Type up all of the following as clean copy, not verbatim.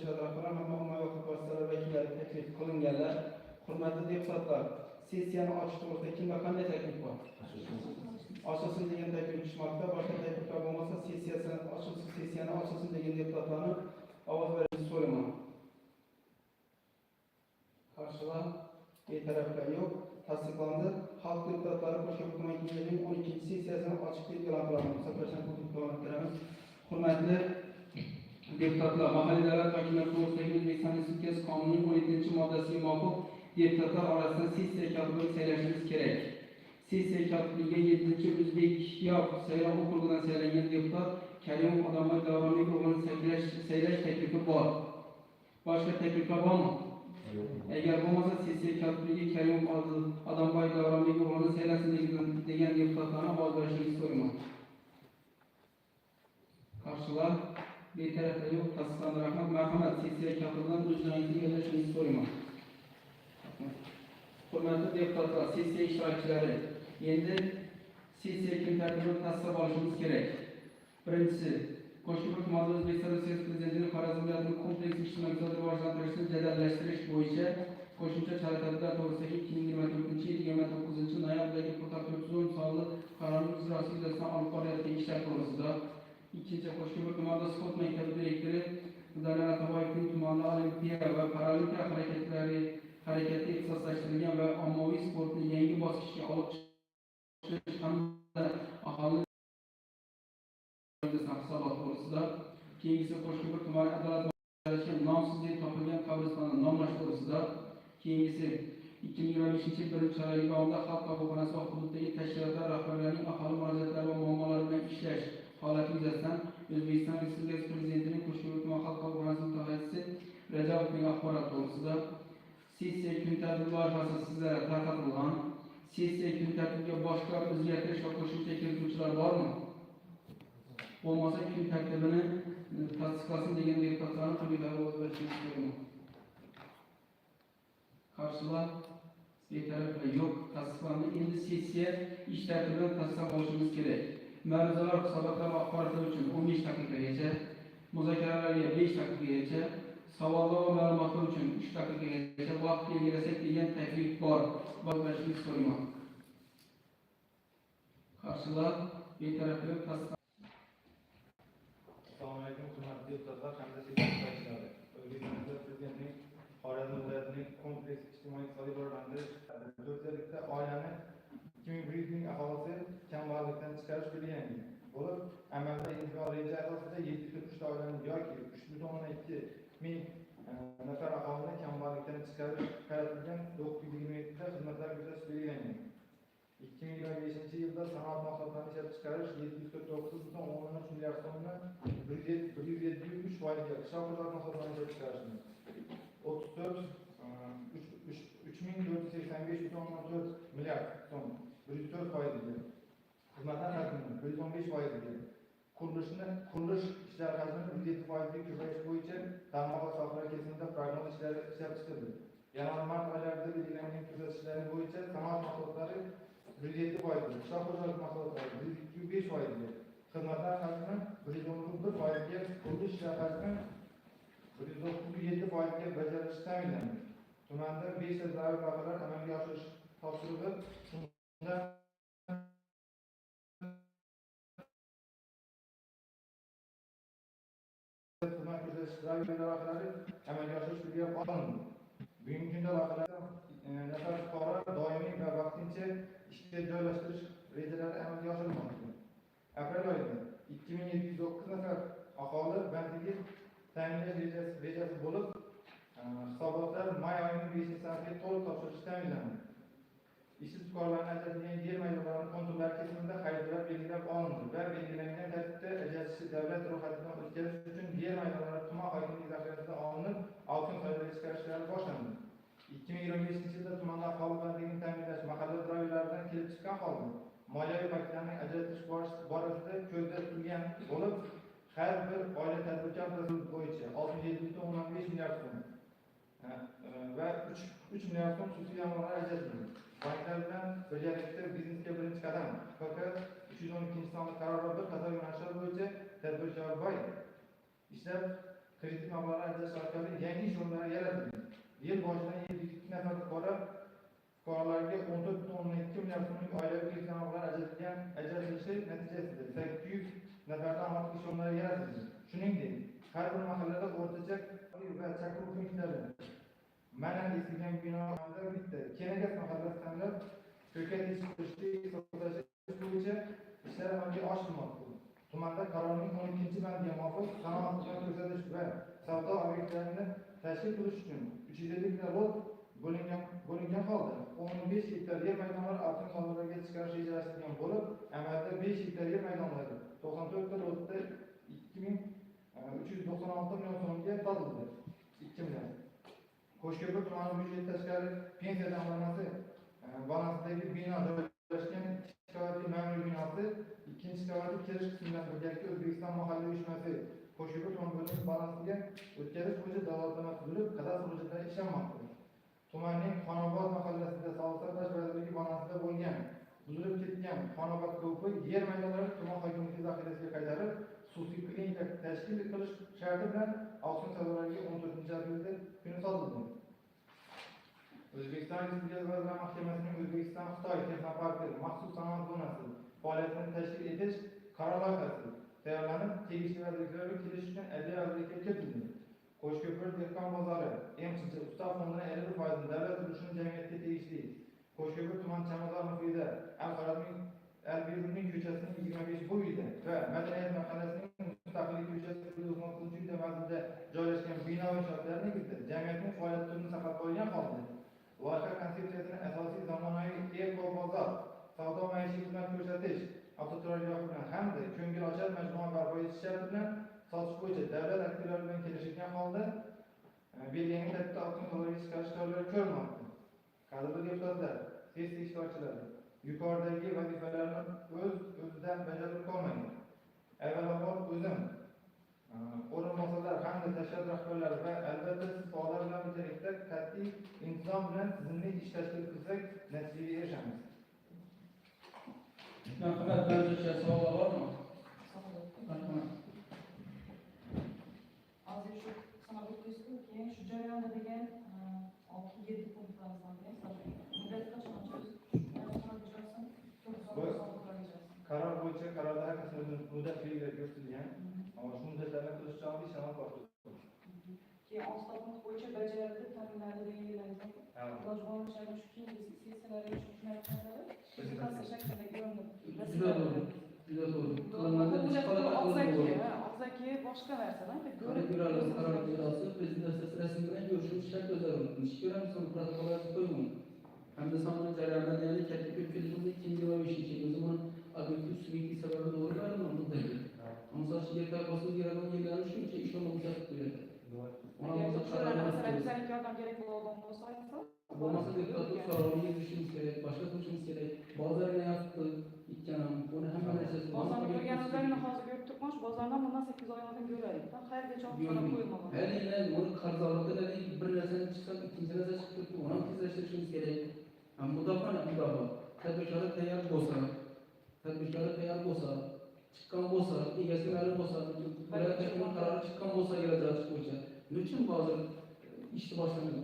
tashkilot rahbarlari hamda ommaviy huquq vositalari vakillari taklif qilinganlar. Hurmatli deputatlar, sessiyani ochish to'g'risida kimga qanday taklif bor? Ochilsin degan taklif tushmoqda. Boshqa takliflar bo'lmasa, sessiyani ochilsin degan deputatlarni ovoz berishni so'rayman. Qarshilar, betaraflar yo'q. Tasdiqlandi. Xalq deputatlari Qo'shma hukumat kengashining 12-sessiyasini ochiq deb e'lon qilamiz. Hurmatli deputatlar, mahalliy davlat vakillari to'g'risidagi O'zbekiston Respublikasi Qonunining 17-moddasiga muvofiq deputatlar orasidan sessiya kotibini saylashimiz kerak. Sessiya kotibiga 7-O'zbek yo'q saylov okrugidan saylangan deputat Karimov Odamboy Davronbekovni saylash taklifi bor. Boshqa takliflar bormi? Agar bo'lmasa, sessiya kotibiga Karimov Odamboy Davronbekovni saylasin degan deputatlarni ovoz berishni so'rayman. Qarshilar, betaraflar yo'q. Tasdiqlandi. Rahmat. Marhamat, sessiya kotibidan o'z joyingizni egallashni so'rayman. Hurmatli deputatlar, sessiya ishtirokchilari, endi sessiya kun tartibini tasdiqlab olishimiz kerak. Birinchisi, Qo'shma hukumat O'zbekiston Respublikasi Prezidentining Xorazm viloyatining kompleks ijtimoiy-iqtisodiy rivojlantirishni jadallashtirish bo'yicha qo'shimcha chora-tadbirlar to'g'risidagi 2024-yil 29-noyabrdagi 410 sonli qarorning ijrosi yuzasidan olib borilayotgan ishlar to'g'risida. Ikkinchi, Qo'shma hukumat sport maktabi direktori Mudarris Ataboyevning tumanda olimpiya va paralimpiya harakati ixtisoslashtirilgan va ommaviy sportni yangi bosqichga olib chiqish hamda aholi hisobot to'g'risida. Keyingisi, Qo'shma hukumat adolat vazirligiga nomsiz deb topilgan qabristonni nomlash to'g'risida. Keyingisi, 2025-yil 1-oylik davomida xalq qabulxonasi va hududdagi tashkilotlar rahbarlarining aholi murojaatlari va muammolari bilan ishlash holati yuzasidan O'zbekiston Respublikasi Prezidentining Qo'shma hukumat xalq qabulxonasi mutaxassisi Rajabovning axboroti to'g'risida. Sessiya kun tartibi loyihasi sizlarga tarqatilgan. Sessiya kun tartibiga boshqa o'zgartirish va qo'shimcha kirituvchilar bormi? Bo'lmasa, kun tartibini tasdiqlasin degan deputatlarni qo'llariga ovoz berishni so'rayman. Qarshilar, betaraflar yo'q. Tasdiqlandi. Endi sessiya ish tartibini tasdiqlab olishimiz kerak. Ma'ruzalar, hisobotlar va axborotlar uchun 15 daqiqagacha, muzokaralarga 5 daqiqagacha, savollar va ma'lumotlar uchun 3 daqiqagacha vaqt belgilasak degan taklif bor. Bozlashni so'rayman. Qarshilar, betaraflar tasdiq. Assalomu alaykum, hurmatli deputatlar hamda sessiya ishtirokchilari. O'zbekiston Prezidentining Xorazm viloyatining kompleks ijtimoiy-iqtisodiy rivojlantirish 4 yillikda oilani 2100 ming aholisi kambag'allikdan chiqarish belgilangan bo'lib, amalda individual reja asosida 743 ta oilani yoki 3,2 ming nafar aholini kambag'allikdan chiqarish qaratilgan 927 ta xizmatlar ko'rsatish belgilangan. 2025-yilda sanoat mahsulotlarini ishlab chiqarish 749,13 milliard so'mni 173 foizga, qishloq xo'jalik mahsulotlarini ishlab chiqarishni 3485,14 milliard so'm 104 foizga, xizmatlar hajmini 115 foizga, qurilish ishlari hajmini 107 foizga ko'payish bo'yicha tarmoq va sohalar kesimida prognoz ishlari ishlab chiqildi. Yanvar-mart oylarida belgilangan ko'rsatkichlar bo'yicha sanoat mahsulotlari 107 foizga, qishloq xo'jalik mahsulotlari 125 foizga, xizmatlar hajmi 111 foizga, qurilish ishlari hajmi 197 foizga bajarilishi ta'minlandi. Tumanda 5 ta zarur loyihalar amalga oshirish topshirilib, shunda xizmat ko'rsatish loyihalari amalga oshirish belgilab olindi. Bugungi kunda loyihalar nafar fuqaro doimiy va vaqtincha ishga joylashtirish rejalari amalga oshirilmoqda. Aprel oyida 2709 nafar aholi bandligi ta'minlash rejasi bo'lib, hisobotlar may oyining 5-sanatiga to'liq topshirilishi ta'minlandi. Ishsiz fuqarolarni ajratilgan yer maydonlarining konturlari kesimida xaridlar belgilab olindi va belgilangan tartibda ajratish davlat ro'yxatidan o'tkazish uchun yer maydonlari tuman hokimligi zaxirasidan olinib, auksion so'rovlariga chiqarishlari boshlandi. 2025-yilda tumanda aholi bandligini ta'minlash mahalla doiralaridan kelib chiqqan holda moliyaviy paketlarni ajratish borasida ko'zda tutilgan bo'lib, har bir oila tadbirkor bo'yicha 67,15 milliard so'm va 3 milliard so'm xususiy ammonlar ajratildi. Banklar bilan birgalikda biznesga birinchi qadam KK 312 sonli qaror va bir qator yo'nalishlar bo'yicha tadbirkor boy ishlab kritik mablag' ajratish orqali yangi ish o'rinlari yaratildi. Yil boshidan 702 nafar fuqarolarga 14,2 milliard so'mlik oilaviy kritik mablag' ajratilishi natijasida 800 nafardan ortiq ish o'rinlari yaratildi. Shuningdek, har bir mahallada o'rtacha va chaqiruv punktlari mana eskirgan binolarda bitta Kenagas mahallasi tanlab ko'katish qurishni bo'yicha ishlar amalga oshirilmoqda. Tumanda qarorning 12-bandiga muvofiq sanoat xizmat ko'rsatish va savdo obyektlarini tashkil qilish uchun 350 lot bo'lingan holda 15 gektar yer maydonlari avtonom bozorlarga chiqarish rejalashtirilgan bo'lib, amalda 5 gektar yer maydonlari 94 ta lotda 2396 million so'mga sotildi. 2 million. Qo'shko'pir tumani byudjeti tashqari pensiya jamg'armasi binosidagi bino joylashgan 2 qavatli ma'muriy binosi, 2-chi qavatli kirish qismidan birgalikda O'zbekiston mahalliy uyushmasi Qo'shko'pir tuman bo'limi binosiga o'tkazish bo'yicha da'vatnoma tuzilib, kadastr hujjatlari ishlanmoqda. Tumanning Xonobod mahallasida Sog'liqni saqlash vazirligi binosida bo'lgan buzilib ketgan Xonobod ko'pi yer maydonlari tuman hokimligi zaxirasiga qaytarib, xususiy klinika tashkil qilish sharti bilan auksion savdolariga 14-aprelda kuni sotildi. O'zbekiston Respublikasi Vazirlar Mahkamasining O'zbekiston-Xitoy texnoparki maxsus sanoat zonasi faoliyatini tashkil etish qaror loyihasi tayyorlanib, tegishli vazirliklarga kelish uchun Adliya vazirligiga kiritildi. Qo'shko'pir dehqon bozori MChJ ustav fondining 51% davlat ulushini jamiyatga tegishli. Qo'shko'pir tuman Chamazor muhitida Al-Birruniy ko'chasining 25 bo'yida va Madaniyat mahallasining Mustaqillik ko'chasi 19-uyda vazirda joylashgan bino inshootlar negizida jamiyatning faoliyat turini saqlab qolgan holda loyiha konsepsiyasining asosiy zamonaviy eko-bozor, savdo maishiy xizmat ko'rsatish, avtoturargoh bilan hamda ko'ngilochar majmua barpo etish sharti bilan sotish bo'yicha davlat aktivlari bilan kelishilgan holda belgilangan tartibda auksion savdolariga chiqarish choralari ko'rilmoqda. Qadrli deputatlar, sessiya ishtirokchilari, yuqoridagi vazifalarni o'zidan bajarib qolmaydi. Avvalambor o'zim, o'rinbosarlar hamda tashkilot rahbarlari va albatta siz faollar bilan birgalikda qat'iy intizom bilan tizimli ish tashkil qilsak, natijaga erishamiz. Marhamat, mavzuga savollar bormi? Marhamat. Hozir shu sanoat o'tkazdik, keyin shu jarayonda degan 6-7 punktlardan muddat qachoncha qaror bo'yicha qarorda har qanday muddat belgilab ko'rsatilgan. Ammo shu muddatlarni qilish uchun ishlar boshlanadi. Keyin 6 punkt bo'yicha bajarildi, ta'minlanadi degan yillardan. Lojxona shu keyingi sessiyalarga shuni aytganlar. Biz shaklidagi yo'lni. Juda to'g'ri. Qilinmadi. Og'zaki boshqa narsadan ko'rib qaror ijrosi prezident rasmiy bilan görüşümüz shart o'zgardi. Ish ko'ramiz, so'ng protokollarni qo'yamiz. Hamda sonli jarayonlarda ya'ni katta ko'pchilikni 2 va 5-chi o'zimni obyektiv subyektiv sababli o'rgandim muddati. Ammo yerda bosib yaragan yerlarni shuncha ish olmasa qo'yadi. masalan yordam kerak bo'lgan bo'lmasa deputatlar so'rovini yig'ishimiz kerak, boshqa qilishimiz kerak. Bozorga yaptı, ikkanam, buni hamma narsasi. Bozorni ko'rganimizda hozir ko'rib turibmiz, bozordan bundan 8 oy oldin ko'raylik. Qayerga chopib qo'ymagan. Halilar buni qarzdorlikda bir narsani chiqsa, ikkinchi narsa chiqib turibdi, uni ham tezlashtirishimiz kerak. Mudofaa. Tadbirkorlar tayyor bo'lsa, chiqqan bo'lsa, egasi ma'lum bo'lsa, viloyatning qarori chiqqan bo'lsa, yaratish bo'yicha. Nechun hozir ishni boshlamaydi?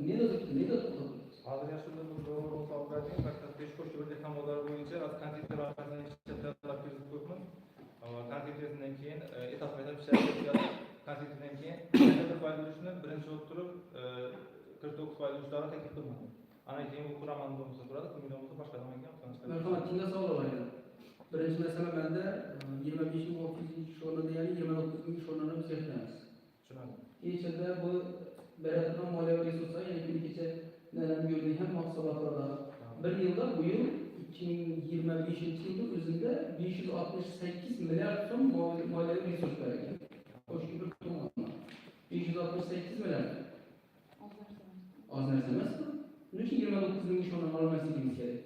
Nega to'xtatdi? Hozir yashilda bu to'g'ri hisoblarning faqat 5 qo'shib dehqon bozori bo'yicha konsepsiya loyihasini ishlab ko'rsatib ko'ribmiz. Konsepsiyasidan keyin etap-etap ishlab konsepsiyadan keyin qayta foydalanishni birinchi bo'lib turib 49 foydalanuvchilarga taklif qilmoqda. Ana keyin bu quraman bo'lsa turadi, bundan bo'lsa boshqa zamonga marhamat, kimga savol bor edi? Birinchi masala menda 25,600 ish o'rnida, ya'ni 29,000 ish o'rnini biz yaratamiz. Tushunadi. Kechada bu berilgan moliyaviy resurslar, ya'ni kecha ko'rdik ham hisobotlarda. Bir yilda bu yil 2025-yilning o'zida 568 milliard so'm moliyaviy resurs berilgan. Qo'shimcha to'g'ri. 568 milliard. Az narsa emasmi? Nechun 29,000 ish o'rnini olmasligimiz kerak?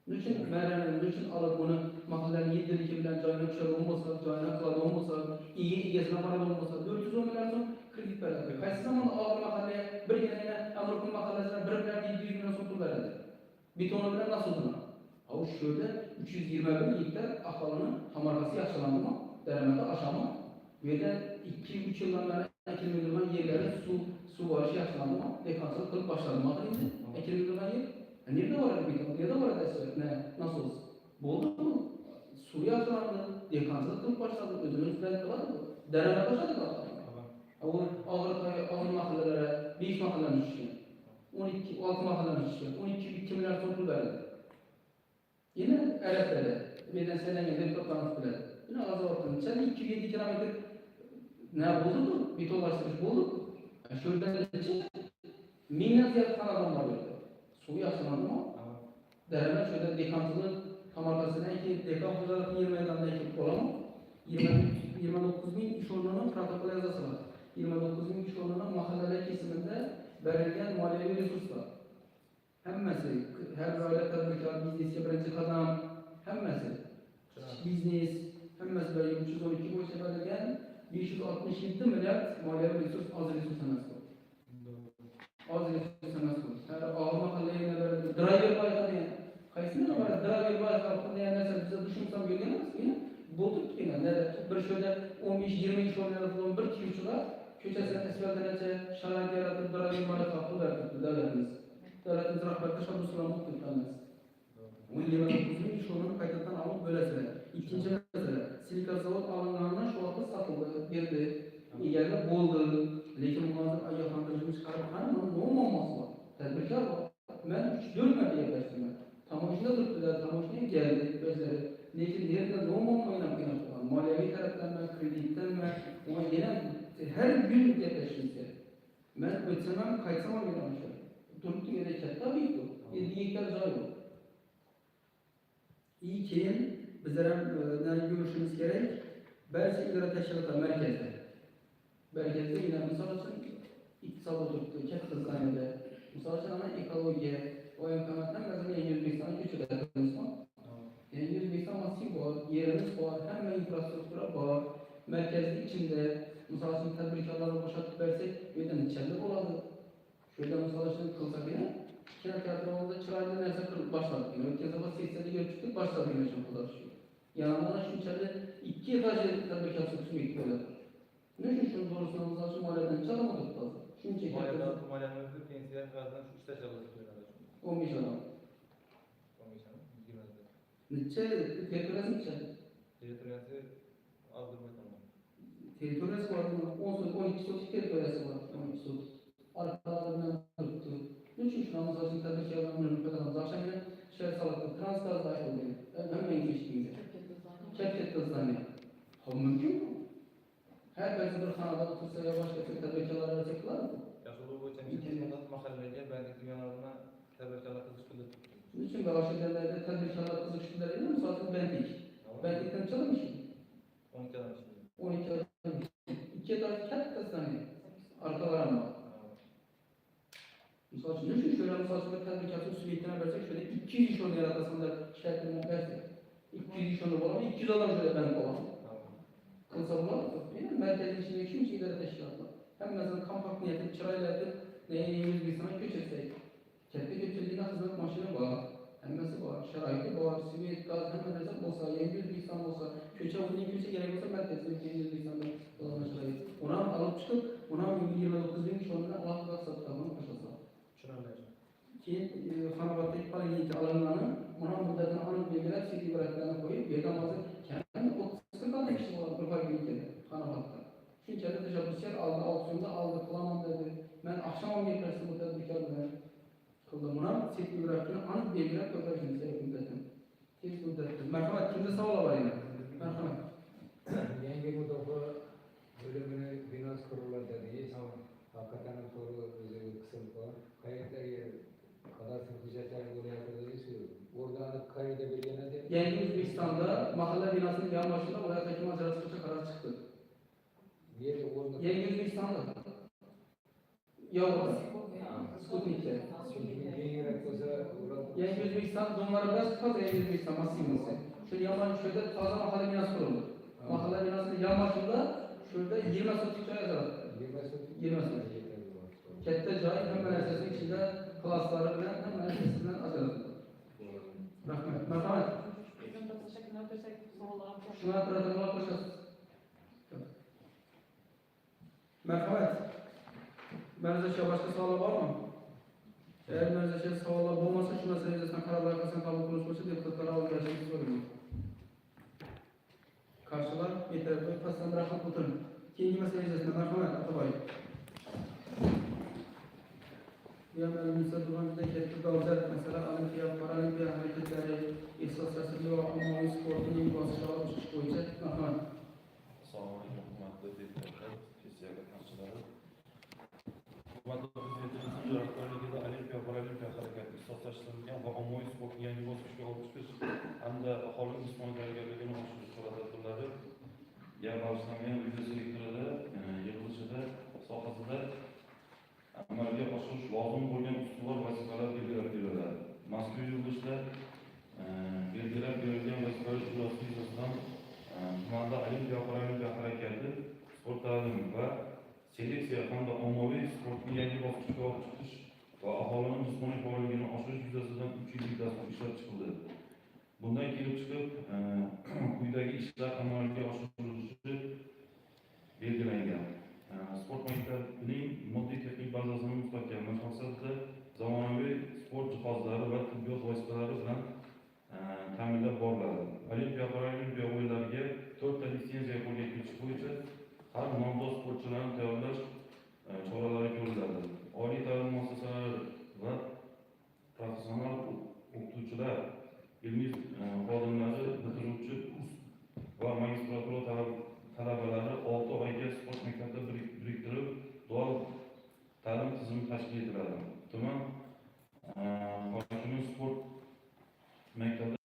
Nechun olib buni mahallaning yeddiligi bilan joyini tushirgan bo'lsa, joyini qiladigan bo'lsa, egasiga qaradigan bo'lsa, 410 milliard so'm kredit beriladi. Qaysi zamon og'ir mahallaga birgina Amurkun mahallasidan 1,700 million so'm pul beriladi. Betoni bilan nasibini. Shu yerda 321 gektar aholini hamarasi yaxshilandimi? Daromadi oshami? Böyle 2-3 yıldan beri ekilmediğinden yerlere su barışı yaşlandı ama dekansılık kılıp başladı. Bakın şimdi ekilmediğinden yer. Nerede var bir nerede var da ne nasıl olsun? Buldu mu? Su yaşlandı, dekansılık kılıp başladı. Ödümünüz belki var mı? Derene başladı da. Ağır mahallelere, 5 mahallelerin işi, 6 mahallelerin işi, 12 milyar toplu verdi. Yine Eref'te birden senden gelip toplantısı bile. Yine az ortamda. Sen 207 kilometre ne bulduk? Bir dolaştırmış bulduk. Şöyle milyar ziyade kan adam var böyle. Suyu yaşlandı mı? Derler şöyle dekantılı tam arkasına iki dekan fırlatıp 20 meydanına ekip olamam. 29 bin iş organının protokol yazısı var. 29 bin iş organının mahalleler kesiminde verilgen maliyevi resurslar. Hemmesi, her böyle tadbirkar, biznesçi, birinci kadam, hemmesi. Biznes, hemmesi böyle 312 boyunca verilgen 567 milyar maliyevi resurs, az resurs emas bu. Az resurs emas bu. Her ağır mahalleye ne verildi? Driver bayrağı diye. Kaysında da var, driver bayrağı hakkında yani mesela bize düşünsem görünemez mi? Bulduk yine, bir şöyle 15-20 iş organı bir kişiler, köşesine esfeldenece şarayet yaratıp driver bayrağı hakkı verdik devletimiz. Devletimiz rahmetli şartı sulamak tuttanız. 29 bin iş organı kayıttan alıp böylesine. İkinci mesele, silikon zavod alınlarına şu anda satıldı, girdi. İleride boldu. Lekin muazzam ayaklandırıcımız çıkarıp kanımın ne olmaması var? Tedbirkar var. Ben 3-4 metre yaklaştım ben. Tamoşina tuttular, tamoşina geldi, gözleri. Lekin nerede ne olmamayla kıyafetler? Maliyevi taraftan ben, kreditten ben, ona gelen her gün yaklaştım. Ben ötsemem, kaysam oynamışım. Durup yere çatta büyüktü. 7 hektar joy var. İyi ki bizlere görüşümüz gerek. Belki idare teşkilatı merkezde. Merkezde yine misal için iktisat oturttu, kent hızlanede. Misal için ana ekolojiye, o imkanattan mesela Yeni Özbekistan'a güç ederiz var. Yeni Özbekistan masif var, yerimiz var, hem infrastruktura var. Merkezde içinde, misal için tedbirkarları boşaltıp versek, öden içeride oladı. Şöyle misal için kılsak yine, kent tiyatromuzda çırayla nerse kırıp başladık yine. Ötken sabah 80'de gelip çıktık, başladık yine şu kılarışıyor. Yanından şu içeride 2 etajlı tedbirkar sıkışım ekliyorlar. Ne için şunun doğrusuna misal için maliyeden çalamadık fazla. Şunu çekiyoruz. Maliyeden öldür, pensiyer kardan şu işte çalıştırıyorlar. 15 adam. 15 adam, 20 adam. Neçe, teritoriyası neçe? Teritoriyası Azerbaycan'da. Teritoriyası var mı? 12 sotik teritoriyası var. 12 sotik. Arkalarından tuttu. Niçin şuna misal için tedbirkarların önünü kadar akşam yine şehir sağlıklı, transgaz dahil oluyor. Hemen geçtiğimizde. Kepket kızlarına. Bu mümkün mü? Her birisi bir kanada otursa ya başka tedbirkarlar arasıklar mı? Yaşadığı bu için mahallede bendeki dünyalarına tedbirkarlar kızıştırılır. Niçin Galaşı derlerde tedbirkarlar kızıştırılır değil mi? Zaten bendik. Bendikten çalmışım. 12 adam şimdi. 12 adam. 2 tane kent kızlarına. Arkalar ama. Misal için düşün şöyle misal için tedbirkarın sürekline versek şöyle 200 iş onu yaratasın da şikayetlerini versek. 200 iş onu bulalım, 200 adam şöyle ben bulalım. Kılsa bulalım. Yani merkezin içinde kim şeyleri teşkilatlar. Hem mesela kampak niyeti, çırayla yapıp neye yiyemiz bir sana köç etsek. Kente köçeldiğine hizmet maşını var. Hemmesi var, şeraiti var, sivit, gaz, hemen desek olsa, yengüz bir insan olsa, köçe olduğunu kimse gerek olsa merkezin yengüz bir insanlar dolanma şeraiti. Ona alıp çıkıp, ona 29 bin kişi onunla Allah'ın kadar satılarını başlasa. Ki Hanabat'taki paraniyeti alanlarını, ona müddetine anıp bilgiler, seti bıraklarına koyup, Bedamaz'ın kendi 30 tane kişi var, bu paraniyeti Hanabat'ta. Çünkü teşebbüsler aldı, aksiyonda aldı, kılamam dedi. Ben akşam 10 yetersin bu tedbirkarlığı kıldım. Buna seti bıraklarına anıp bilgiler koyuyor şimdi seyir müddetin. Tez müddettir. Merhamet, kimde sağ ola var yine? Merhamet. Yangi müdafaa bölümüne binaz kurulur dediği hakikaten soru kısım var. Kayıtları kadar hücretler böyle yapıldığı söylüyor. Orada kayıda bir yana de. Yeni Özbekistan'da mahalle binasının yan başında oraya takım macerası karar çıktı. Yeri orada. Yeni Özbekistan'da. Yavruda. Sputnik'te. Yeni Özbekistan donları biraz fazla Yeni Özbekistan masifimiz. Şöyle yan şöyle taze mahalle binası kuruldu. Mahalle binasının yan başında şurada 20 sotik çay yazar. 20 sotik. Kette cahil hem müessesinin içinde klasları bilen hem müessesinden acıladı. Rahmet. Merhamet. Bizim de teşekkür ederim. Şuna protokola koşasın. Merhamet. Məruzəşə başqa suallar varmı? Eğer məruzəşə suallar olmasa, şu məsələ yuzasidan qararlar arxasında qəbul qilish bo'yicha deputatlara ovoz berishni so'rayman. Qarshilar yetarli. Pastdan rahmat o'tiring. Keyingi masala yuzasidan marhamat Atabay. Bu ham Ministr Durg'anjuda katta dolzarb masala Olimpiya, Paralimpiya harakatlari ixtisoslashtirilgan va ommaviy sportning bosqichga olib chiqish bo'yicha marhamat. Assalomu alaykum, hurmatli deputatlar, sessiyaga qatnashchilari. Hurmatli Prezidentimiz rahbarligida Olimpiya, Paralimpiya harakati ixtisoslashtirilgan va ommaviy sportni yangi bosqichga olib chiqish hamda aholining jismoniy tayyorgarligini oshirish chora-tadbirlari bag'ishlangan video selektorida yig'ilishida sohasida amalga oshirish lozim bo'lgan ustuvor vazifalar belgilab beriladi. Mazkur yig'ilishda belgilab berilgan vazifalar ijrosi yuzasidan tumanda Olimpiya, Paralimpiya harakati, sport ta'limi va seleksiya hamda ommaviy sportni yangi bosqichga olib chiqish va aholining jismoniy faolligini oshirish yuzasidan 3 yillik dastur ishlab chiqildi. Bundan kelib chiqib, quyidagi ishlar amalga oshirilishi belgilangan. Sport maktabining moddiy texnik bazasini mustahkamlash maqsadida zamonaviy sport jihozlari va tibbiyot vositalari bilan ta'minlab boriladi. Olimpiya, Paralimpiya o'yinlariga 4 ta litsenziya qo'lga kiritish bo'yicha har nomzod sportchilarni tayyorlash choralari ko'riladi. Oliy ta'lim muassasalari va professional o'qituvchilar, ilmiy xodimlari, bitiruvchi kurs va magistratura talabalari 6 oyga sport maktabida biriktirib, dual ta'lim tizimi tashkil etiladi. Tuman hokimi sport maktabida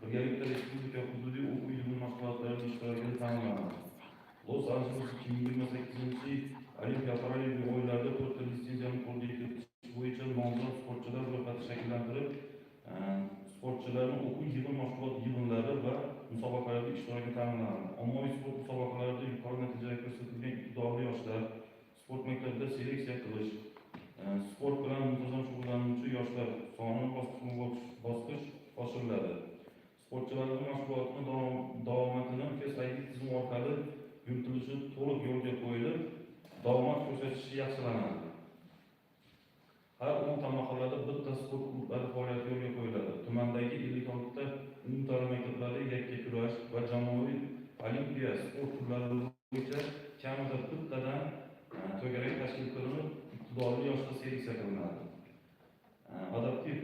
birgalikda respublika hududiy o'quv yili mashg'ulotlarida ishtirokini ta'minladi. Los Angeles 2028 Olimpiya, Paralimpiya o'yinlarida 4 ta litsenziyani qo'lga kiritish bo'yicha nomzod sportchilar ro'yxati shakllantirib, sportchilarning o'quv yili mashg'ulot yig'inlari va musobaqalarda ishtirokini ta'minladi. Ommaviy sport musobaqalarida yuqori natijalar ko'rsatilgan iqtidorli yoshlar sport maktabida seleksiya qilish, sport bilan muntazam shug'ullanuvchi yoshlar sonini bosqich oshiriladi. Sportchilarning mashg'ulotini davomatini Facebook tizimi orqali yuritilishi to'liq yo'lga qo'yilib, davomat ko'rsatishi yaxshilanadi. Har 10 ta mahallada bitta sport klublari faoliyati yo'lga qo'yiladi. Tumandagi 56 ta umumta'lim maktablarida yakka kurash va jamoaviy olimpiya sport turlari bo'yicha kamida bittadan to'garak tashkil qilinib, iqtidorli yoshlar seleksiya qilinadi. Adaptiv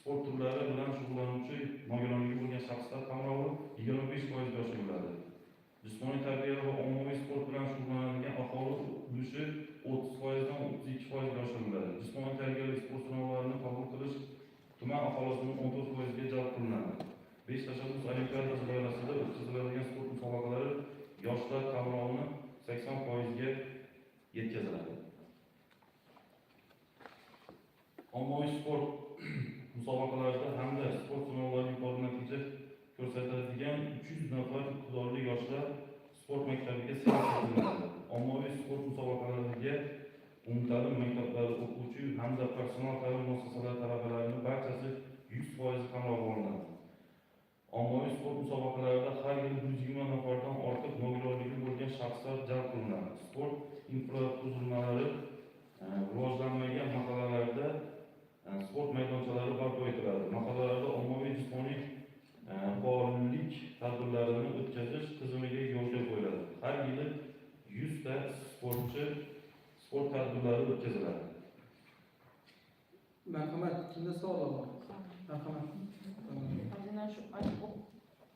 sport turlari bilan shug'ullanuvchi nogironligi bo'lgan shaxslar qamrovi 25% ga oshiriladi. Jismoniy tarbiya va ommaviy sport bilan shug'ullanadigan aholi ulushi 30% dan 32% ga oshiriladi. Jismoniy tarbiyalik sport sinovlarini qabul qilish tuman aholisining 14% ga jalb qilinadi. 5 tashabbus olimpiadasi doirasida o'tkaziladigan sport musobaqalari yoshlar qamrovini 80% ga yetkaziladi. Ommaviy sport musobaqalarda hamda sport sinovlarida yuqori natija ko'rsatadigan 300 nafar iqtidorli yoshlar sport maktabiga seleksiya qilinadi. Ommaviy sport musobaqalariga umumta'lim maktablari o'quvchi hamda professional ta'lim muassasalari talabalarining barchasi 100% qamrab olinadi. Ommaviy sport musobaqalarida har yili 120 nafardan ortiq nogironligi bo'lgan shaxslar jalb qilinadi. Sport infratuzilmalari rivojlanmagan mahallalarda sport maydonchalari barpo etiladi. Mahallalarda ommaviy jismoniy faollik tadbirlarini o'tkazish tizimiga yo'lga qo'yiladi. Har yili 100 ta sportchi sport tadbirlari o'tkaziladi. Marhamat, kimda savol bor? Marhamat. Aynan shu aytib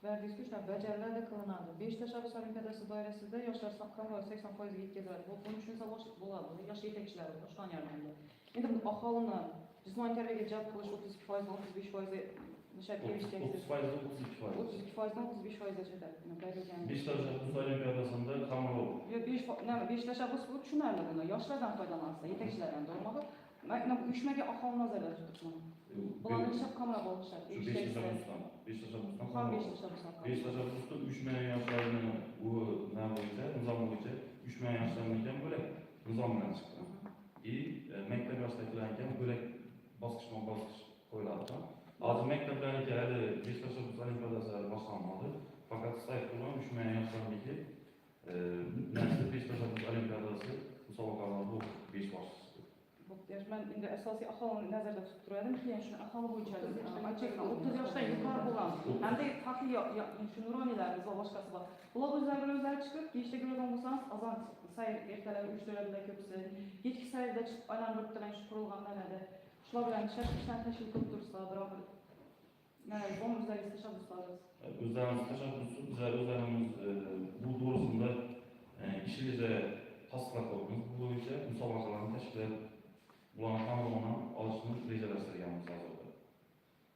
verdingiz ishlar bajariladi, qilinadi. 5 tashabbus olimpiadasi doirasida yoshlar qamrovi 80% ga yetkaziladi. Bu tushunsa bo'ladi. Yosh yetakchilar boshqon yordamida. Endi aholini jismoniy tarbiyaga jalb qilish 32%, 35% Nishadga 30 erishgaksiz. 32%. 32%dan 35%gacha ketadi. Bayrilgan. Beşiktaş Rus Olimpiyadasında Kamarov. Yo, 5 tashabbus bu tushunarli buni. Yoshlardan foydalansa, yetakchilardan to'g'rimi? Men uyushmaga aholi nazarda tutibman. Bularni ishab qamrab olishadi. Şu Beşiktaş'tan. Beşiktaş'tan Ham Kamarov. 5 tashabbusdan. Beşiktaş'ta 3 milyon yaşlarını bu ne boyunca, nizam boyunca 3 milyon yaşlarını iken böyle nizamdan çıktı. Mektep yaştakilerken böyle baskışma baskış koyulardı. Az mekteplerine geldi, Beşiktaş'ta Rus Olimpiyadası başlanmadı. Fakat sayık olan 3 milyon yaşlarındaki Nesli Beşiktaş'ta Rus Olimpiyadası müsabakalarda bu 5 başlısı. Men endi asosiy aholini nazarda tutib turardim, keyin shuni aholi bo'yicha aytayotgan 30 yoshdan yuqori bo'lgan hamda farqli shu nuroniylarimiz va boshqasi bor. Bular o'zlari chiqib, kechda ko'radigan bo'lsangiz, azon sayr ertalab 3-4da ko'psi, kechki sayrda chiqib aylantirib turgan shu qurilganlarda shular bilan ishlar tashkil qilib tursa, biroq mana bu o'zlaringiz tashabbuslarimiz. Özlerimiz teşebbüsü, bizler özlerimiz bu doğrusunda işimize tasdik koyduk. Bu boyunca müsabakalarını teşkil edip bulan kanalına alışını rejelerselganimiz hazırda.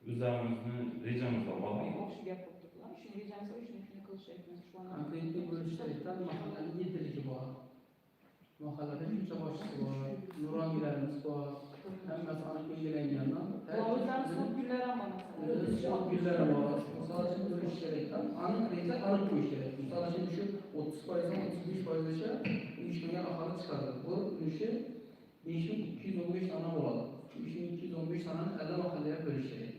Özlerimizin rejemiz var. O'sha gap bo'lib turibdilar. Shuni rejamiz shuni qilish kerakmiz. Konkretli bo'lishda mahallaning yetiligi bor. Mahallada shuncha boshchi bor, nuroniylarimiz bor. Hammasi aniq belgilangandan. O'zlarimizning gullari ham bor. Sport gullari bor. Misol uchun bo'lish kerak. Aniq reja aniq qo'yish kerak. Misol uchun shu 30%dan 35%gacha uyushmagan aholi chiqadi. Bu ulushi 5215 tane bo'ladi. 5215 tanani 50 mahallaga bo'lish kerak.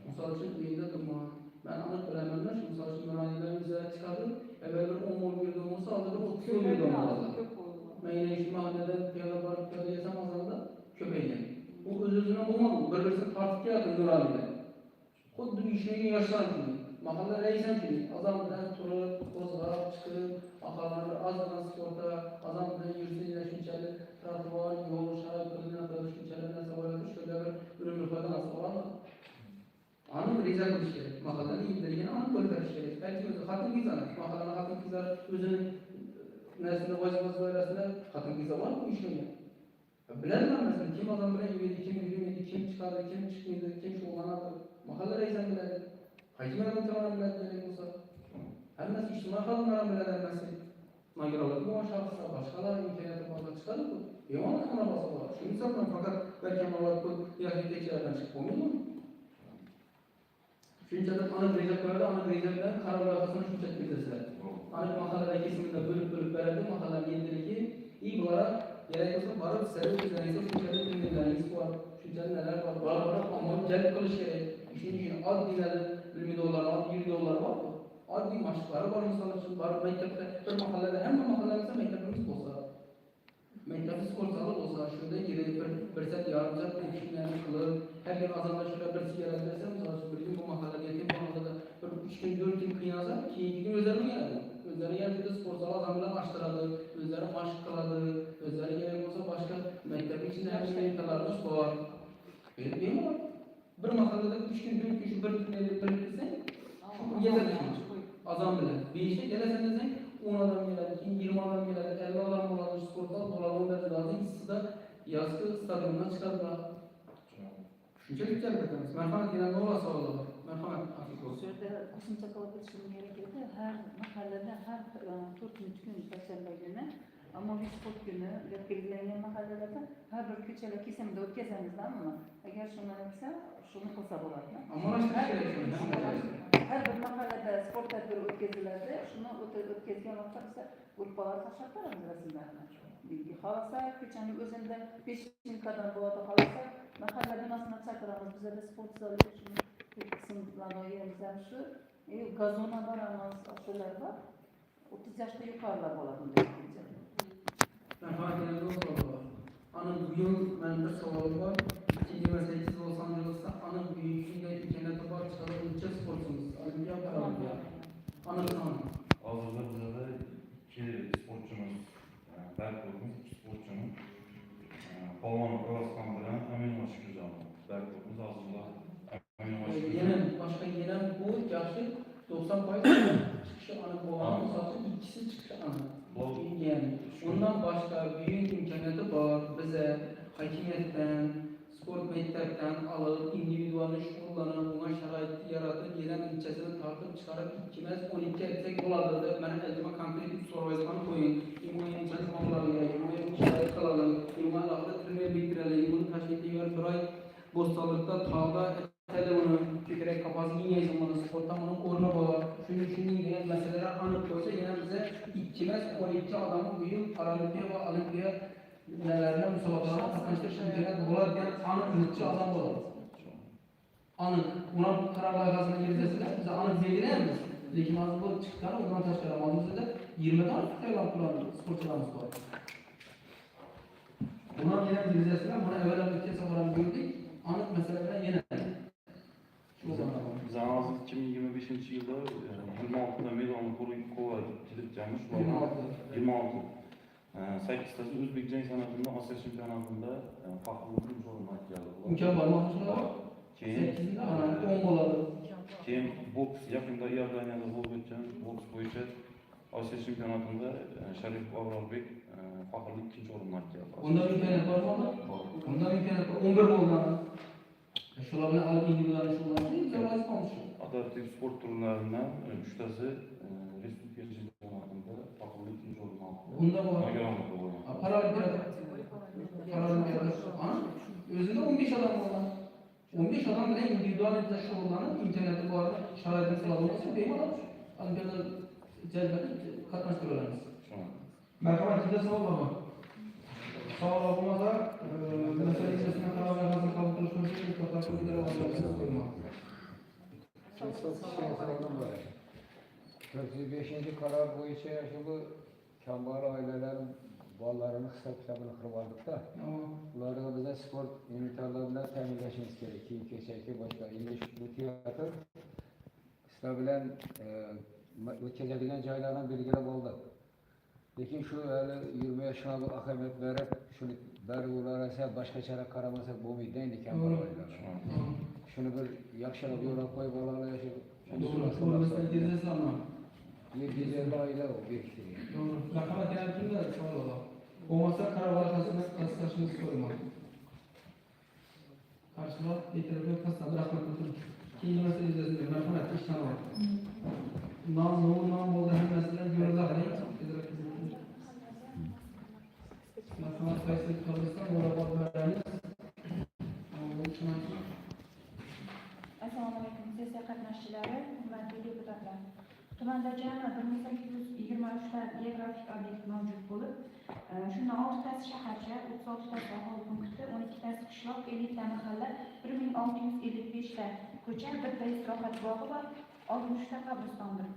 Misol uchun uyda turma. Ben aniq bilamanlar, shu misol uchun nuroniylar bizga chiqadi. Avval 10 mol berdi bo'lsa, hozir 30 mol berdi bo'ladi. Men yana shu mahallada piyoda borib piyoda yasam hozirda ko'paygan. Bu o'z-o'zidan bo'lmadi, bir-birini tortib keladi nuroniylar. Xuddi uyushmagan yoshlar uchun. Mahalla raisi ham shunday. Azon bilan turib, qo'zg'alib chiqib, aholilar ozgina sportda, azon bilan yursa shunchalik tartibor, yo'l, sharoit qilgan shunchalik narsa bo'ladi, shularga bir umr foydalansa bo'ladi. Aniq reja qilish kerak. Mahallaning yetilligini aniq o'lcharish kerak. Balki o'zi xotin-qizlar, mahallaning xotin-qizlar o'zining narsani vazifasi doirasida xotin-qizlar bor uyushmagan. Bilaman masalan, kim odam bilan yuradi, kim yurmaydi, kim chiqadi, kim chiqmaydi, kim shug'ullanadi. Mahalla raisi ham biladi. Hokimiyat ham biladi kerak bo'lsa. Hammasi ijtimoiy xodimlar ham biladi hammasi. Nogironlar bu shaxslar boshqalar imkoniyati borlar chiqadi-ku. Yomon qilma bo'lsa bo'ladi. Shuning uchun faqat bir kamolat pul yetakchilardan chiqib bo'lmaydi. Shunchadan aniq reja qo'yadi, aniq reja bilan qaror loyihasini shuncha tuziladi. Aniq mahallada kesimda bo'lib beradi, mahallaning yetiligi, bular kerak bo'lsa borib sizlar o'zlaringiz shunchalik bilmalaringiz bor, shunchalik nalar bor, bularni omon jalb qilish kerak. Shuning uchun oddiylar, $1 $1 bor. Oddiy mashqlari bor, misol uchun borib maktabda bir mahallada hamma mahallamizda maktabimiz bo'lsa, maktabda sport zali bo'lsa, shunda yigit bir soat yarim soat o'qishni qilib, har bir azonda shunday bir sigara bersa, misol uchun bir kun bu mahallada yetim mahallada bir 3 kun 4 kun qiynalsa, keyingi kun o'zlari keladi. O'zlari yanada sport zali azon bilan ochtiradi, o'zlari mashq qiladi, o'zlari kerak bo'lsa boshqa maktab ichida ham imkoniyatlarimiz bor. Bir mahallada 3 kun 4 kun shu bir kun biriktirsang, yetadi. Azon bilan 5 ta kelasan desang 10 odam keladi, keyin 20 odam keladi, 50 odam bo'ladi, sportda bo'ladi, unda lazım sizda yozgi stadiondan chiqadilar. Shunchalik jalb etamiz. Marhamat, yana nima savol bor? Marhamat, Bu yerda qo'shimcha qilib o'tishim kerak edi. Har mahallada har 4-kun payshanba kuni ommaviy sport kuni deb belgilangan mahallalarda har bir ko'chalar kesimida o'tkazamizmi? Agar shuni aytsa, shuni qilsa bo'ladi. ommalashtirish kerak. Har bir mahallada sport tadbiri o'tkaziladi. Shuni o'tkazgan vaqtda biz gruppalar tashlab qo'yamiz rasmlarni. Xohlasa ko'chani o'zida 5 minutdan bo'ladi, xohlasa mahalla binosini chaqiramiz. Bizda sport zali shuni qismlarimiz ham shu. Gazona boramiz, shular bor. 30 yoshdan yuqorilar bo'ladi bunday ko'cha. Marhamat, yana nima savol bor? Ana bu yil men bir savol bor. 2008-90 yilda ana bu shunday imkoniyati bor chiqadi, uncha sportchimiz, olimpiya paralimpiya. Ana soni. Hazırda bizde 2 sportçumuz, Berkut'un 2 sportçumuz, Polmonov Özkan bilen Emin Başkırcan. Berkut'umuz hazırda Emin Başkırcan. Yana boshqa yana bu yaxshi 90% chiqishi aniq bo'lgan, masalan, ikkisi chiqishi aniq. Yani bundan başka büyük imkaniyati bor. Bize hakimiyetden, sport maktabdan alıp individual şuurlarına, buna sharoiti yaratib, Yelan ilchasini tartib chiqarib, 2 emas 12 etsak bo'ladi deb mana iltimos konkret so'rovizdan qo'ying. Imoy ilchasi oqlariga, imoy sharoit qilalim, imoy alohida tilni bildiraylik, buni tashkil etib bir oy Bo'stonliqda tog'da telefoni ko'krak qafasiga yengaysan, mana sportda uning o'rni bor. Shuning degan masalalar aniq bo'lsa, yana biza 2 emas 12 odamni bu yil Paralimpiya va Olimpiya nimalarni musobaqalarga qatnashtirish imkoniyati bo'ladi degan aniq necha odam bo'ladi. Aniq, buni qaror loyihasini yetkazasizlar, biz aniq belgilaymiz. Lekin hozir bu chiqqan, undan tashqari oldimizda 20 ta tayyorlab qo'yilgan sportchilarimiz bor. Buni ham yana yetkazasizlar, buni avvaldan o'tgan safar ham ko'rdik. Aniq masalalar yana. Biz hozir 2025-yilda 26 ta medalni qo'lga kiritganmiz. 26. 8 tasi o'zbek jang san'atida Osiyo chempionatida faxrli o'rinlar keldi. Imkon bormi? Keyin 10 bo'ladi. Keyin boks yaqinda Iordaniyada bo'lib o'tgan boks bo'yicha Osiyo chempionatida Sharif Avrorbek faxrli 2-o'rinlar keldi. Unda imkoniyat bormi? Unda imkoniyat 11 bo'lgan. Shular bilan olib individual shug'ullanish joiz qolishi. Adaptiv sport turlaridan 3 tasi respublika chempionatida faxrli 2-o'rin oldi. Unda bor. Paralimpiya. O'zida 15 odam bo'lgan. 15 odam bilan individual shug'ullanib, imkoniyati bor, sharoitni qiladi bo'lsa, bemalol olimpiada jalbida qatnashtiramiz. Marhamat, sizda savol bormi? Savol bo'lmasa, masala yuzasidan qaror loyihasini qabul qilish uchun to'xtatib qo'yiladi. 405. qaror bo'yicha shu bu kambag'al oilalar bolalarini hisob-kitobini qilib oldik-da. Ularga biza sport imkoniyatlar bilan ta'minlashimiz kerak. Keyingi boshqa endi bu teatr sizlar bilan o'tkazadigan joylarni belgilab oldik. Lekin shu hali yurmay shuna bir ahamiyat berib, shuni bari ular esa boshqacharoq qaramasak bo'lmaydi endi kambag'al oilalar. Shuni bir yaxshilab yo'lab qo'yib olaylik. Yedi oila o bekliyor. Doğru. Rahmet yardımcı da çoğalı. Olmazsa karavalakasını kaslaşını koymak. Karşılar yeterli kaslar rahmet olsun. İkinci mesele üzerinde rahmet işten var. Nam oldu hem mesele görüldüler. Rahmet sayısı kalırsan orada var vereniz. Assalomu alaykum, sessiya qatnashchilari, hurmatli deputatlar. Tumanda jami 1823 ta geografik obyekt mavjud bo'lib, shundan 6 tasi shaharcha, 36 tasi aholi punkti, 12 tasi qishloq, 50 ta mahalla, 1655 ta ko'cha, 1 ta istirohat bog'i va 60 ta qabristondir.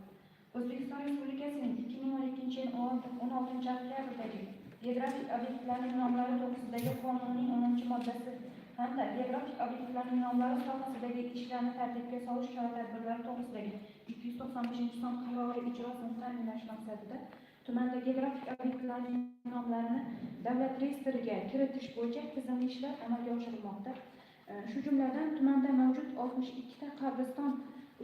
O'zbekiston Respublikasining 2012-yil 16 oktyabrdagi geografik obyektlarning nomlari to'g'risidagi qonunning 10-moddasi hamda geografik obyektlarning nomlari sohasidagi ishlarni tartibga solish chora-tadbirlari to'g'risidagi 295-son qarori ijrosini ta'minlash maqsadida tumanda geografik obyektlarning nomlarini davlat reyestriga kiritish bo'yicha tizimli ishlar amalga oshirilmoqda. Shu jumladan tumanda mavjud 62 ta qabriston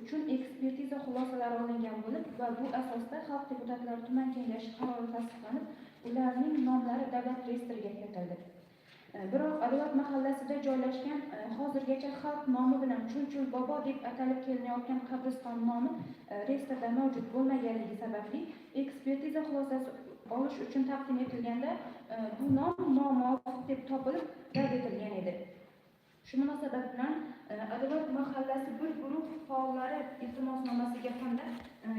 uchun ekspertiza xulosalari olingan bo'lib va bu asosda xalq deputatlari tuman kengashi qarori tasdiqlanib, ularning nomlari davlat reyestriga kiritildi. Biroq Adolat mahallasida joylashgan hozirgacha xalq nomi bilan Chulchul bobo deb atalib kelinayotgan qabriston nomi reyestrda mavjud bo'lmaganligi sababli ekspertiza xulosasi olish uchun taqdim etilganda bu nom nomuvofiq deb topilib rad etilgan edi. Shu munosabat bilan Adolat mahallasi bir guruh faollari iltimosnomasiga hamda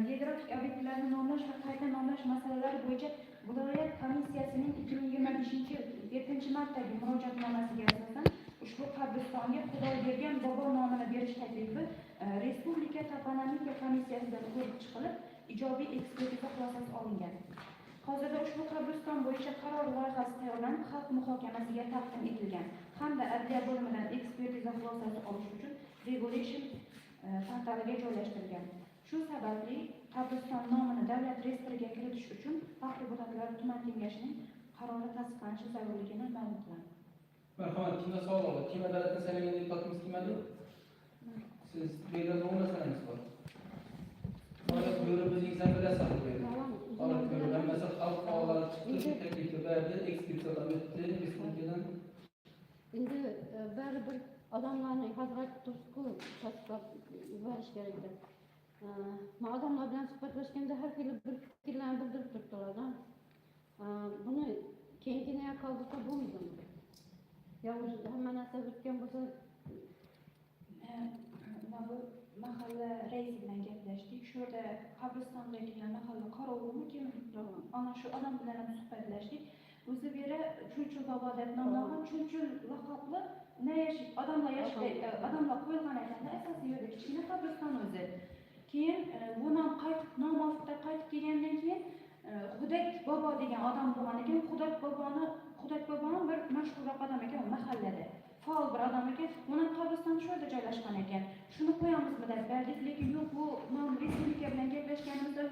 geografik obyektlarni nomlash va qayta nomlash masalalari bo'yicha viloyat komissiyasining 2025-yil 7-martdagi murojaatnomasiga asosan ushbu qabristonga Xudoybergan bobo nomini berish taklifi Respublika toponomika komissiyasidan ko'rib chiqilib, ijobiy ekspertiza xulosasi olingan. Hozirda ushbu qabriston bo'yicha qaror loyihasi tayyorlanib, xalq muhokamasiga taqdim etilgan hamda adliya bo'limidan ekspertiza xulosasi olish uchun regulation portaliga joylashtirilgan. Shu sababli qabriston nomini davlat reyestriga kiritish uchun xalq deputatlari tuman kengashining qarori tasdiqlanishi zarurligini ma'lum qiladi. Marhamat, kimda savol bor? Kimda davlatdan saylangan deputatimiz kimadi? Siz buyurgan bo'lmasangiz bor. Holat buyurib o'zingizdan bilasiz. Holat buyurgan mesela xalq faollari chiqdi, taklif berdi, ekspertizalar o'tdi, respublikadan. Endi baribir adamlarning hazrat turku tasdiqlab berish kerakda. Odamlar bilan suhbatlashganda har xil bir fikrlarni bildirib turibdilarda. Buni keyingiga qoldirsa bo'lmaydimi? Ya hamma narsa bitgan bo'lsa bu mahalla raisi bilan gaplashdik. Shu yerda qabristonda kelgan mahalla qorovulmi kim? Ana shu odam bilan ham suhbatlashdik. O'zi beri Chulchul bobo deb nomlangan Chulchul laqabli odamlar odamlar qo'yilgan ekanda asosiy yerda kichkina qabriston o'zi. Keyin bu nom nomofda qaytib kelgandan keyin Xudak bobo degan odam bo'lgan ekan. Xudak boboni bir mashhurroq odam ekan mahallada. Faol bir odam ekan. Uning qabristoni shu yerda joylashgan ekan. Shuni qo'yamizmi deb berdik, lekin yo'q, bu nom resmiyga bilan gaplashganimizda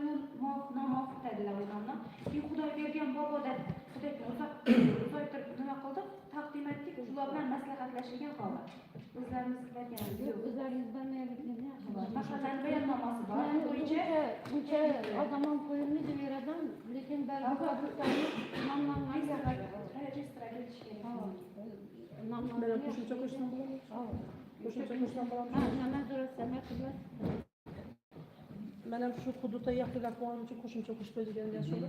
bu nomuvofiq dedilar u nomni. Keyin Xudoy bergan bobo deb Xudayga uzoqtirib nima qildik? Taqdim etdik, ular bilan maslahatlashgan qoldi. O'zlarimiz berganimiz yo'q. o'zlaringiz bilmayotganingiz yaxshi. Mahallaning bayonnomasi bor. Buncha odamon qo'yilmaydi bu yerdan, lekin baribir qabristonni nomlanmagan. Rejestraga kelish kerak. Mana qo'shimcha qo'shsam bo'ladimi? Qo'shimcha qo'shsam bo'ladimi? Nima so'rasam aytib Mana shu hududda yaxlilab qo'ygan uchun qo'shimcha qo'shib berganlar shunda.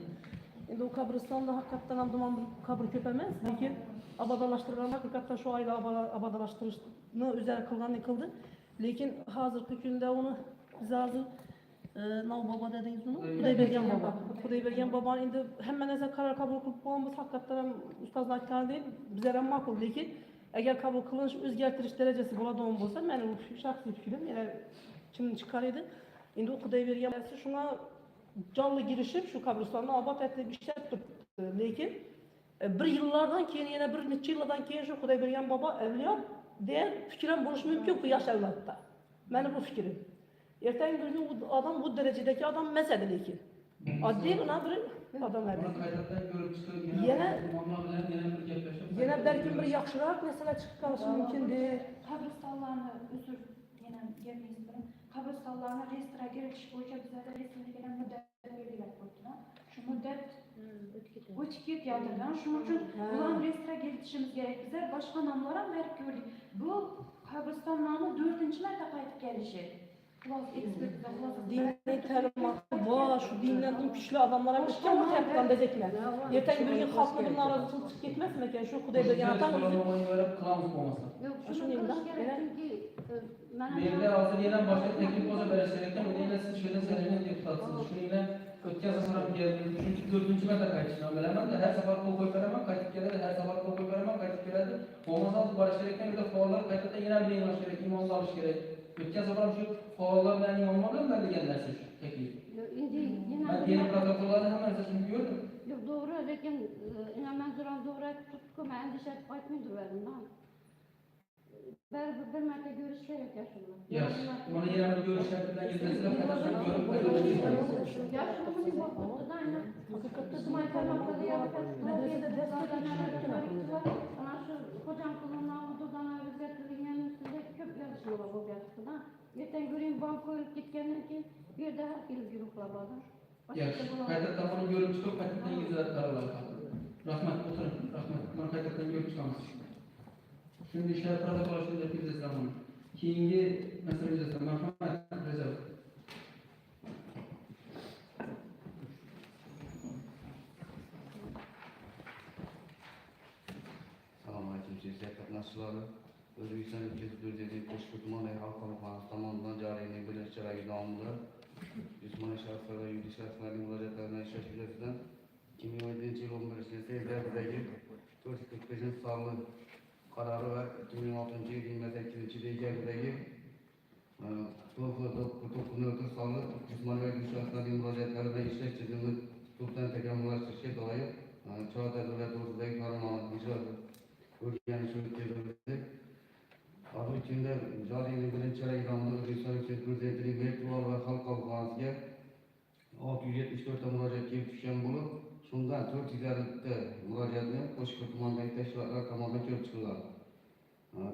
Endi u qabristonda haqiqatdan ham dumon bir qabr ko'p emas, lekin abadalashtirgan haqiqatdan shu oila abadalashtirishni o'zlari qilganini qildi. Lekin hozirgi kunda uni biz hozir Nav bobo dedingizmi? Xudoy bergan bobo endi hamma narsa qaror qabul qilib qo'yganmiz, haqiqatdan ham ustozlar aytganidek bizlar ham ma'qul, lekin agar qabul qilinish o'zgartirish darajasi bo'ladigan bo'lsa, meni bu shaxsiy fikrim, yana kim chiqar edi. Endi u Xudoy bergan narsa shuna jonli girishib shu qabristonni obod etib ishlab turibdi. Lekin bir yillardan keyin, yana bir necha yillardan keyin shu Xudoy bergan bobo avliyo degan fikr ham bo'lishi mumkin bu yosh avlodda. Meni bu fikrim. Ertangi kunda odam bu darajadagi odam emas edi lekin. Oddiy bir odam edi. Yana balkim bir yaxshiroq narsalar chiqib qolishi mumkin deb. Qabristonlarni uzr, yana gapingiz bilan qabristonlarni reyestrga kiritish bo'yicha bizlarda resmiylikdan muddat belgilab qo'ydilar. Shu muddat o'tib ketayotgan. Shuning uchun ularni reyestrga kiritishimiz kerak. Bizlar boshqa nomlar ham berib ko'rdik. Bu qabriston nomi 4-marta qaytib kelishi. Diniy ta'limotda bor, shu dindan kuchli odamlar ham ishga o'tyapti bezaklar. Ertangi bir kun xalqni bir norozichilik chiqib ketmasmi ekan shu Xudoy bergan atam qilamiz bo'lmasa. Yo'q, shuni qilish kerak, chunki Menda hozir yana boshqa taklif bo'lsa berish kerak ekan, unda siz shu yerda saylangan deputatsiz. Shuning bilan o'tkazib ham keldim. 3-4-marta qaytishni bilaman-da, har safar qo'l qo'yib beraman, qaytib keladi, har safar qo'l qo'yib beraman, qaytib keladi. Bo'lmasa olib borish kerak ekan, bitta faollar qaytadan yana bir yig'ilish kerak, imon olish kerak. O'tgan safar shu faollar bilan imom bilan degan narsa shu taklif. Men yeni protokollarni hamma narsasini ko'rdim. Yo'q, to'g'ri, lekin manzuram to'g'ri aytib turibdi-ku, men andishib qaytmaydiverdim-da. Bir marta ko'rish kerak shuni. Yaxshi. Mana yana bir ko'rishlar bilan yuzlashib qaytadan ko'rib Yaxshi, buni bo'ldi-da, aynan haqiqatda tuman tarmoqlarda ana shu xo'jam qilgan hududan o'zgartirilgan ustida ko'p yozishmalar bo'lyapti-da. Ertaga ko'ring, bank qo'yib ketgandan keyin bu yerda har xil guruhlar bor. Yaxshi. Qaytadan buni ko'rib chiqib, qaytadan yuzlab qarorlar qabul. Rahmat, o'tiring. Rahmat. Mana qaytadan ko'rib chiqamiz. Şimdi ishlar protokol shunday tuzilsa buni. Keyingi masala yuzasidan marhamat Reza. Assalomu alaykum, sessiya qatnashchilari. O'zbekiston Respublikasi Qo'shma tumaniy xalq qabulxonasi tomonidan joriy birinchi chelagi davomida jismoniy shaxslar va yuridik shaxslarning murojaatlarini ishlash yuzasidan 2017 yil 11-sentyabrdagi 445-sonli qarori va 2006 yil 28 dekabrдagi 9 sonli jismoniy va yuridik shaxslarning murojaatlarini ishlash tizimini tubdan takomillashtirishga doir chora-tadbirlar to'g'risidagi farmonni ijro o'rganish o'tkazildi. Hozirgi kunda joriy birinchi chelak davomida O'zbekiston Prezidentining virtual va xalq qabulxonasiga 674 ta murojaat kelib tushgan bo'lib, shundan 450 ta murojaatni qo'shma tumandagi tashkilotlar tomonidan ko'rib chiqilgan.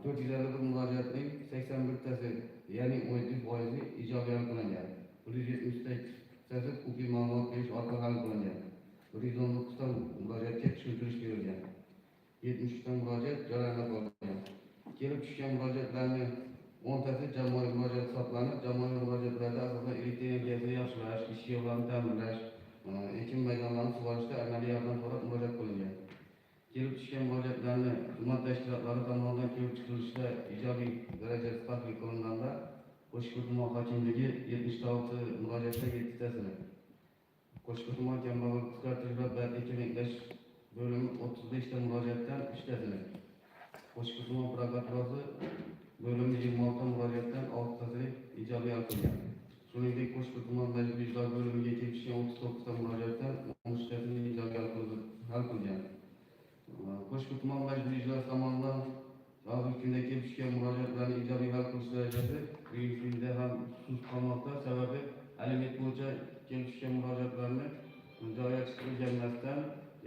450 murojaatning 81 tasi, ya'ni 17% ijobiy hal qilingan. 178 tasi huquqiy ma'lumot berish orqali hal qilingan. 119 ta murojaatga tushuntirish berilgan. 73 ta murojaat jarayonda qolgan. kelib tushgan murojaatlarning 10tasi jamoaviy murojaat hisoblanib, jamoaviy murojaatlarda asosan elektr energiyasini yaxshilash, ish yo'llarini ta'minlash, ekin maydonlarini sug'orishda amaliy yordam so'rab murojaat qilingan. Kelib tushgan murojaatlarni xizmat tashkilotlari tomonidan ko'rib chiqilishda ijobiy darajada tahlil qilinganda Qo'shko'l tuman hokimligi 79 murojaatda 7tasini, Qo'shko'l tuman kambag'al qisqartirish va bandlik kengaytirish bo'limi 35 ta murojaatdan 3tasini, Qo'shko'l tuman prokuraturasi bo'limi 26 ta murojaatdan 6 tasini ijobiy hal qilgan. Shuningdek, Qo'shko'l tuman majburiy ijro bo'limiga kelib tushgan 39 ta murojaatdan 13 tasini ijobiy hal qilgan. Qo'shko'l tuman majburiy ijrosi tomonidan hozirgi kunda kelib tushgan murojaatlarni ijobiy hal qilish darajasi bugungi kunda ham sust qolmoqda. Sababi aliment bo'yicha kelib tushgan murojaatlarni joyiga chiqarilmasdan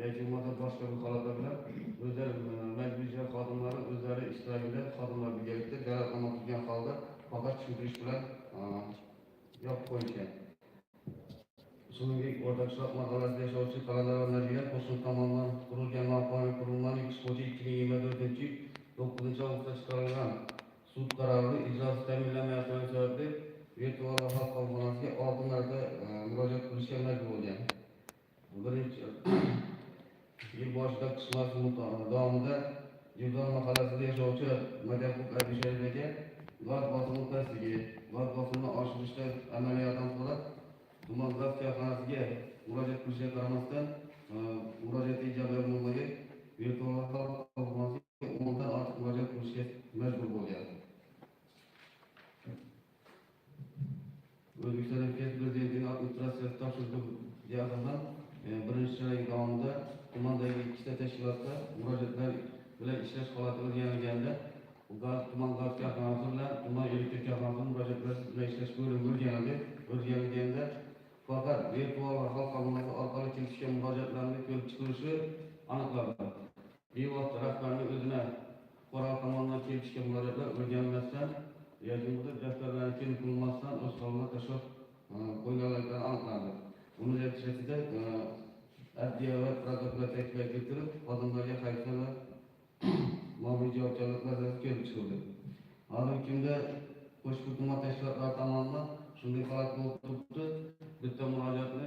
yoki boshqa bir holatlar bilan o'zlari majburiy ijro xodimlari o'zlari ishtirokida xodimlar birgalikda daraxtnoma tuzgan holda faqat tushuntirish bilan yopib qo'yishgan. Shuningdek, O'rtaqishloq mahallasida yashovchi qalandaronlarga qo'shni tomonidan qurilgan noqonuniy qurilmani yutish bo'yicha 2024 9-avgustda chiqarilgan sud qarori ijrosi ta'minlanmayotgani sababli virtual xalq qabulxonasiga 6 marta murojaat qilishga majbur bo'lgan. Birinchi yil boshida qish mavsumi davomida Jildon mahallasida yashovchi Madiyaqub Abishayevga gaz bosimi pastligi, gaz bosimini oshirishda amaliy yordam so'rab tuman gaz korxonasiga murojaat qilishga qaramasdan murojaati ijobiy bo'lmagan virtual xalq qabulxonasiga 10 dan ortiq murojaat qilishga majbur bo'lgan. O'zbekiston Respublikasi Prezidentining administratsiyasi topshirig'iga asosan birinchi chorak davomida tumandagi 2 ta tashkilotda murojaatlar bilan ishlash holati o'rganilganda, tuman gaz korxonasi bilan tuman elektr korxonasi murojaatlar bilan ishlash bo'limi o'rganilganda faqat virtual xalq qabulxonasi orqali kelib tushgan murojaatlarni ko'rib chiqilishi aniqlandi. Bevosita rahbarning o'zina fuqarolar tomonidan kelib tushgan murojaatlar o'rganilmasdan yoki daftarlarga kelib qilinmasdan o'z holida tashlab qo'yganligi aniqlandi. Buni natijasida adliya va prokuratura tarkibiga keltirib, xodimlarga qayta va ma'muriy javobgarlik nazarda kelib chiqildi. Hozirgi kunda Qo'shko'l tuman tashkilotlari tomonidan shunday holat bo'lib turibdi. Bitta murojaatni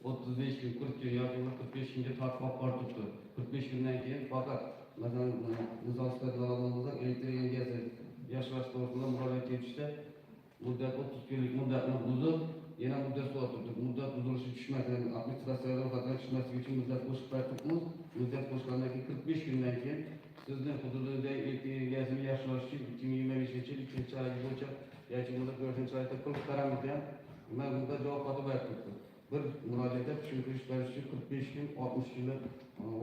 35 kun, 40 kun yoki 45 kunga tartib olib turibdi. 45 kundan keyin faqat masalan misol sifatida oladigan bo'lsak, elektr energiyasi yaxshilash to'g'risida murojaat kelishda muddat 30 kunlik muddatni buzib, yana muddat so'rabdi. Muddat buzilishi tushmasin, administratsiya ro'yxatidan tushmasligi uchun muddat qo'shib qaytibmiz. Muddat qo'shgandan keyin 45 kundan keyin sizning hududingizda elektr energiyasini yaxshilash uchun 2025-yil 2-oylik bo'yicha yoki muddat 4-oylikda qilib qaramiz ham muddat javob xati beribdi. Bir murojaatga tushuntirish berish uchun 45 kun, 60 kunlik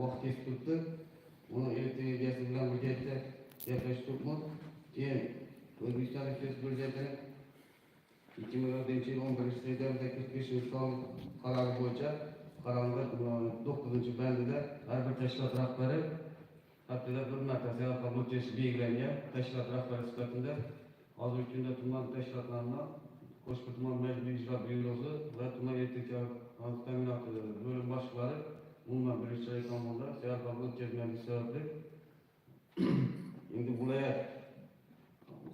vaqt kesib turibdi. Uni elektr energiyasi bilan birgalikda gaplashib turibmiz. Keyin O'zbekiston Respublikasi Prezidentining 2004-yil 11-sentyabrda 45-son qarori bo'yicha qarorda 9-bandida har bir tashkilot rahbari haftada bir marta ziyorat qabul qilishi belgilangan. Tashkilot rahbari sifatida hozirgi kunda tuman tashkilotlaridan Qo'shko'l tuman majburiy ijro byurosi va tuman elektr ta'minoti bo'lim boshliqlari umuman birinchi tomonda ziyorat qabul o'tkazganligi sababli endi viloyat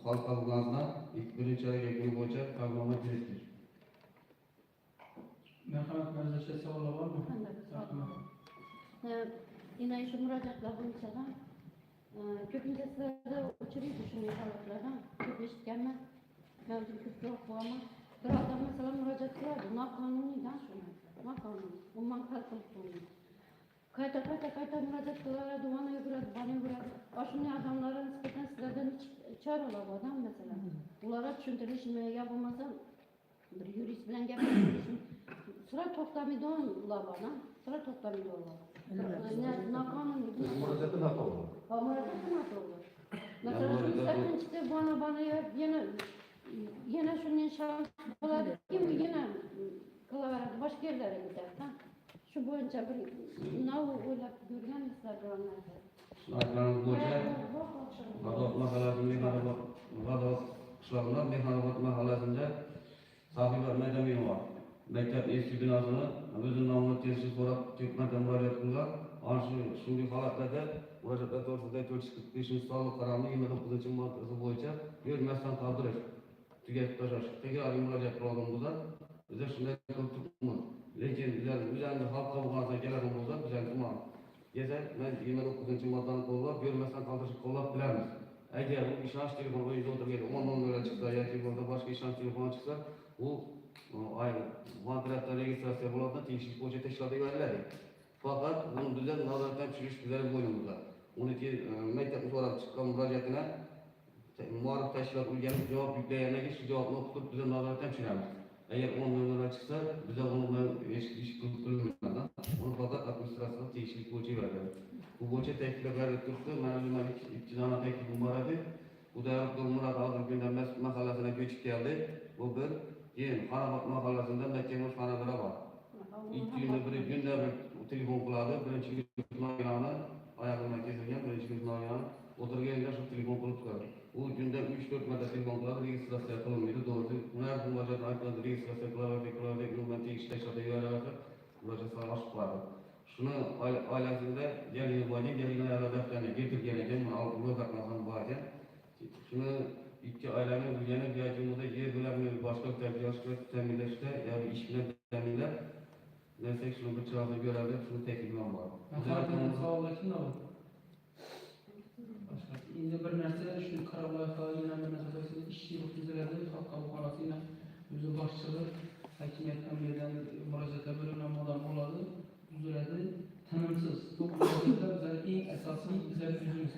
xalq qabulxonasidan birinchi yakuni bo'yicha qabulnoma kiritdik. Marhamat, ma'ruzashda savollar bormi? Yine şu müracaatlar bo'yicha ham ko'pincha sizlarda uchraydi shunday holatlardan. Ko'p eshitganman. Mavjud ko'proq bo'lgan. Bir odam masalan murojaat qiladi, noqonuniydan shuni. Noqonuniy. Umuman hal qilib bo'lmaydi. Qayta murojaat qiladi, bana yuguradi. Shunday odamlarga nisbatan sizlardan choralar bormi masalan? Ularga tushuntirishmi yo bo'lmasa bir yurist bilan gaplashishmi? Sıra to'xtamaydi ular bormi? Sıra to'xtamaydi ular. Noqonuniy. Murojaatda noto'g'ri. Murojaatda noto'g'ri. Masalan, shundan chiqdi bana yana shunday shans bo'ladi, kim yana qilaveradi, boshqa yerlarga ketadi. Shu bo'yicha bir nav o'ylab yurgansizlar bironlarga. Shularning bo'yicha G'adot mahallasida G'adot qishlog'ida Mehmonobod mahallasida Sohiba Madamiyova maktab eski binosini o'zi nomini terishni so'rab ko'p marta murojaat qilgan. ana shunday holatlarda murojaatlar to'g'risida 445-sonli qarorning 29 moddasi bo'yicha bermasdan qoldirish, tugatib tashlash tegishli murojaat qilgan bo'lsa, biz shunday turibmiz. Lekin bizlarning xalq qabulxonasiga keladigan bo'lsa, bizlarga desak, men 29-moddani qo'llab, bermasdan qoldirishni qo'llab bilamiz. Agar bu ishonch telefoni o'yinda o'tirgan 10 nomerlar chiqsa yoki bo'lsa boshqa ishonch telefoni chiqsa, u kontraktda registratsiya bo'ladigan tegishli bo'yicha tashkilotga yuboriladi. Faqat uni bizlar nazoratdan tushirish bizlarning bo'ynimizda. Uniki maktabdan so'rab chiqqan murojaatini muarrif tashkilot o'rganib javob yuklagandan keyin shu javobni o'qitib bizlar nazoratdan tushiramiz. Agar 10 nomerlar chiqsa, bizlar uni bilan ish qilmaymiz. Uni faqat administratsiya tegishli bo'yicha yuboradi. Bu bo'yicha takliflar turibdi. Mana bizning ikki dona taklifim bor edi. Bu da Murod Ozodbekdan mahallasiga ko'chib keldi. Bu bir keyin Xonobod mahallasidan Makkamo'z xonadonlar bor. Ikki kunda bir telefon qiladi. Birinchi noyani oyog'idan kesilgan, birinchi noyani o'tirganda shu telefon qilib turadi. U kunda 3-4 marta telefon qiladi, registratsiya qilinmaydi. To'g'ri. Ular bu murojaatni aytadi, registratsiya qiladi, umuman tegishli tashkilotga yuboradi. Murojaatlar oshib qoladi. Shuni oilasida jarima bo'lgan, jarimalar daftarga keltirgan ekan, ro'yxatnoma bor ekan. Shuni ikki oilani bilgani yoki yer bilan boshqa ta'minlashda yoki ish bilan ta'minlab, desak shuni bir chiroqni ko'radi, shuni taklifim bor. Endi bir narsa shu qaror loyihalari yana bir narsa ishchi o'tkaziladi, xalq qabulxonasining o'zi boshlig'i hokimiyatdan bergan murojaatlar bo'limidan odam bo'ladi, tuziladi, tinimsiz. Bu murojaatlar bizlar eng asosiy bizlar yuzimiz.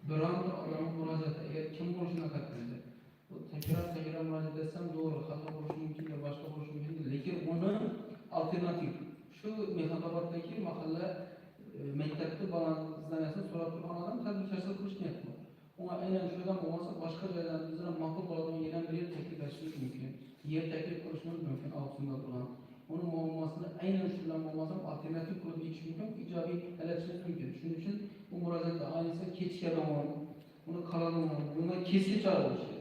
Bironta odam murojaati agar kim bo'lishini qatnashadi. Bu takror murojaat etsam to'g'ri, xato bo'lishi mumkin, boshqa bo'lishi mumkin, lekin uni alternativ shu Mehnaboddagi mahalla maktabda balandlanasini so'rab turgan odam tadbirkorchilik qilish niyati. Unga aynan shundan bo'lmasa boshqa joylardan bizlar ma'qul bo'ladigan yana bir yer taklif etishimiz mumkin. Yer taklif qilishimiz mumkin auksionda turgan. Uni muammosini aynan shundan bo'lmasa alternativ qilib berish mumkin, ijobiy halatishimiz mumkin. Shuning uchun bu murojaatda ayniqsa kechikadigan, uni qaladigan, bunga keskin chora bo'lishi.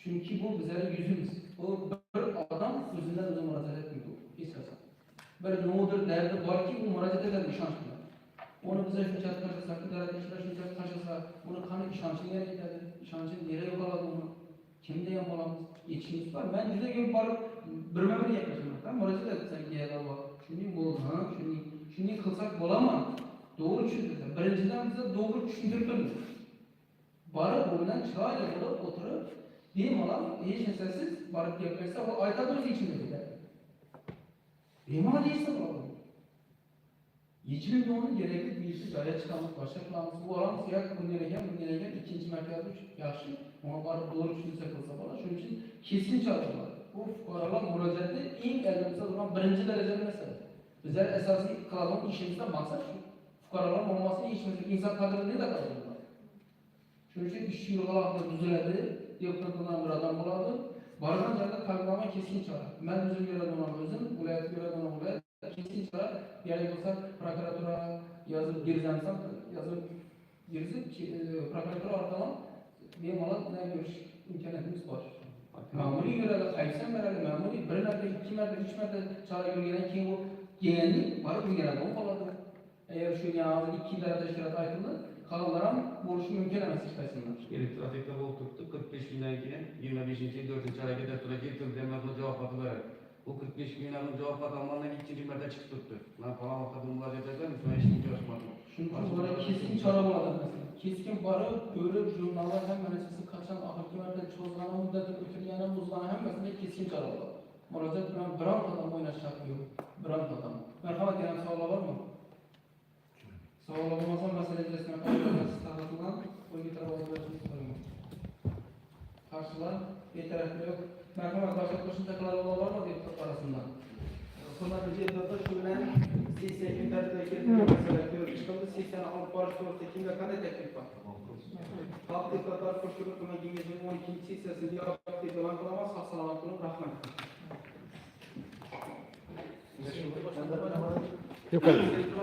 Chunki bu bizlarning yuzimiz. Bu bir odam o'zidan o'zi murojaat etmaydi. Hech qachon. Bir nodir dardi borki, u murojaat etadi ishonch bilan. Onu bize şunca taşısa, idareçiler şunca taşısa, bunu kanı işancını yer giderdi, işancını nereye yolladı onu, kimde yapmalamız, yetişimiz var. Ben yüzde gibi barıp, bir yaklaşımlar, tamam, orası da sen giyede var. Şunu bol, şunu kılsak bolamam, doğru düşündürsen. Birinciden bize doğru düşündürdün. Barıp, oradan çırayla bulup, oturup, benim olan, hiç nesesiz, barıp yaklaşsa, o ayta doğrusu içinde gider. Benim olan değilse bulalım. Yechimli onun gerekli bir işi joyga chiqamiz, boshqa qilamiz. Bu olamiz yo'q, bunday ekan, ikkinchi markazda yaxshi, ona borib to'g'ri tushunsa qilsa bo'ladi. Shuning uchun keskin chora bo'ladi. Bu fuqarolar murojaati eng alamsiz bo'lgan birinchi darajali masala. Bizlar asosiy qiladigan ishimizdan maqsad shu. Fuqarolar muammosini yechishimiz, inson qadrini qiladi. Shuning uchun ish yurg'alari tuziladi, deputatlardan bir odam bo'ladi. Borgan joyda qalbama keskin chora. Men o'zim yuradigan o'zim, viloyat yuradigan viloyat keskin chora, yarayı olsa prokuratura yazıp girizemsem, yazıp girizip prokuratura ortadan benim olan ne görüş imkaniyetimiz var. Memuri görevi, kayıpsan verelim, memuri bir metre, 2 metre, 3 metre çare görgelen kim bu yeğenli, varıp ilgilenen o kaladı. Eğer şu yanağızın 2 ileri teşkilat ayrıldı, kalanlara buluşu mümkün emez istersinler. Gelip trafikte oturttu, 45 günden keyin 25. 4. ayga dasturga keltirdi, men bu javob xati bu 45 günden cevap adamlarına ikinci merde çıktı. Ben falan vakti murojaat etsem, şuna hiç kimse uğraşmadım. Çünkü burada keskin çora bo'ladi mesela. Keskin barib, ko'rib, jurnallar hammasini qachon oxirgi marta cho'zgani muddati o'tilgani, buzgani hammasida keskin chora bo'ladi. Murojaat bilan biron odam o'ynash sharti yo'q. Biron odam. Marhamat, yana savollar bormi? Savollar bo'lmasa masala yuzasidan qanday o'yga taraf olishimiz kerak. Qarshilar betarafli yo'q. Marhamat, boshqa qo'shimcha qiladigan bormi deputat arasında? Hurmatli deputatlar, shu bilan sessiya kun tartibiga keltirgan masala ko'rib chiqildi. Sessiyani olib borish to'g'risida kimga qanday taklif bor? Xalq deputatlar qo'shilib turgan kengashning 12-sessiyasiga javob deb e'lon qilamiz. Sog' salomat bo'ling, rahmat.